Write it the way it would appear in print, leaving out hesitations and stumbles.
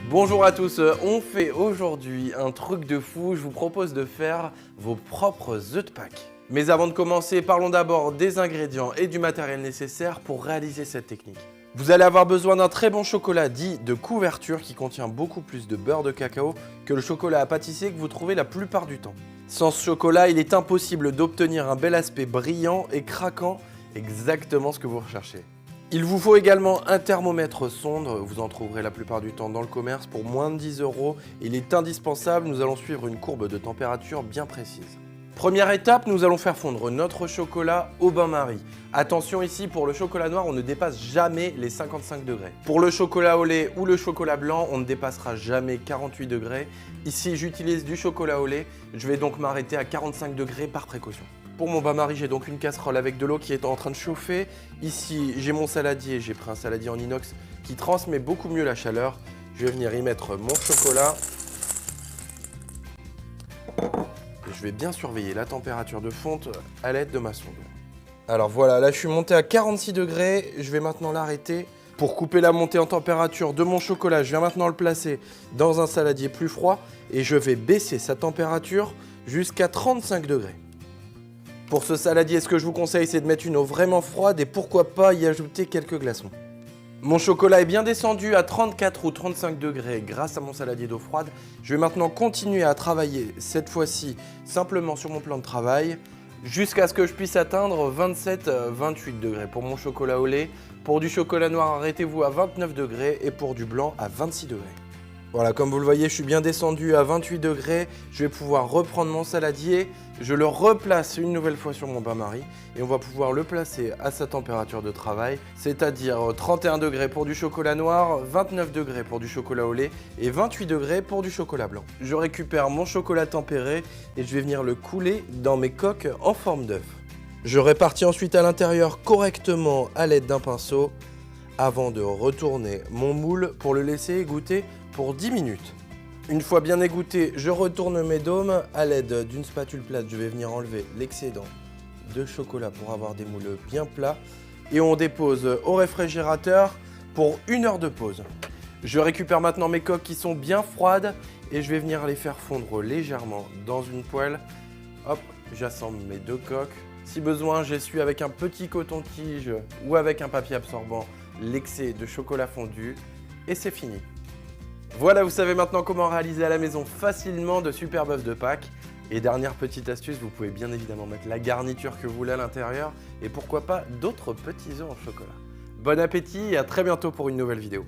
Bonjour à tous, on fait aujourd'hui un truc de fou, je vous propose de faire vos propres œufs de Pâques. Mais avant de commencer, parlons d'abord des ingrédients et du matériel nécessaire pour réaliser cette technique. Vous allez avoir besoin d'un très bon chocolat dit de couverture qui contient beaucoup plus de beurre de cacao que le chocolat à pâtisser que vous trouvez la plupart du temps. Sans ce chocolat, il est impossible d'obtenir un bel aspect brillant et craquant, exactement ce que vous recherchez. Il vous faut également un thermomètre sonde, vous en trouverez la plupart du temps dans le commerce pour moins de 10 €. Il est indispensable, nous allons suivre une courbe de température bien précise. Première étape, nous allons faire fondre notre chocolat au bain-marie. Attention ici, pour le chocolat noir, on ne dépasse jamais les 55 degrés. Pour le chocolat au lait ou le chocolat blanc, on ne dépassera jamais 48 degrés. Ici, j'utilise du chocolat au lait, je vais donc m'arrêter à 45 degrés par précaution. Pour mon bain-marie, j'ai donc une casserole avec de l'eau qui est en train de chauffer. Ici, j'ai mon saladier, j'ai pris un saladier en inox qui transmet beaucoup mieux la chaleur. Je vais venir y mettre mon chocolat. Je vais bien surveiller la température de fonte à l'aide de ma sonde. Alors voilà, là je suis monté à 46 degrés, je vais maintenant l'arrêter. Pour couper la montée en température de mon chocolat, je viens maintenant le placer dans un saladier plus froid et je vais baisser sa température jusqu'à 35 degrés. Pour ce saladier, ce que je vous conseille, c'est de mettre une eau vraiment froide et pourquoi pas y ajouter quelques glaçons. Mon chocolat est bien descendu à 34 ou 35 degrés grâce à mon saladier d'eau froide. Je vais maintenant continuer à travailler, cette fois-ci simplement sur mon plan de travail, jusqu'à ce que je puisse atteindre 27-28 degrés pour mon chocolat au lait. Pour du chocolat noir, arrêtez-vous à 29 degrés et pour du blanc à 26 degrés. Voilà, comme vous le voyez, je suis bien descendu à 28 degrés. Je vais pouvoir reprendre mon saladier. Je le replace une nouvelle fois sur mon bain-marie et on va pouvoir le placer à sa température de travail, c'est-à-dire 31 degrés pour du chocolat noir, 29 degrés pour du chocolat au lait et 28 degrés pour du chocolat blanc. Je récupère mon chocolat tempéré et je vais venir le couler dans mes coques en forme d'œuf. Je répartis ensuite à l'intérieur correctement à l'aide d'un pinceau avant de retourner mon moule pour le laisser égoutter pour 10 minutes. Une fois bien égoutté, je retourne mes dômes. À l'aide d'une spatule plate, je vais venir enlever l'excédent de chocolat pour avoir des moules bien plats. Et on dépose au réfrigérateur pour 1 heure de pause. Je récupère maintenant mes coques qui sont bien froides et je vais venir les faire fondre légèrement dans une poêle. Hop, j'assemble mes 2 coques. Si besoin, j'essuie avec un petit coton-tige ou avec un papier absorbant l'excès de chocolat fondu et c'est fini. Voilà, vous savez maintenant comment réaliser à la maison facilement de super œufs de Pâques. Et dernière petite astuce, vous pouvez bien évidemment mettre la garniture que vous voulez à l'intérieur et pourquoi pas d'autres petits œufs en chocolat. Bon appétit et à très bientôt pour une nouvelle vidéo.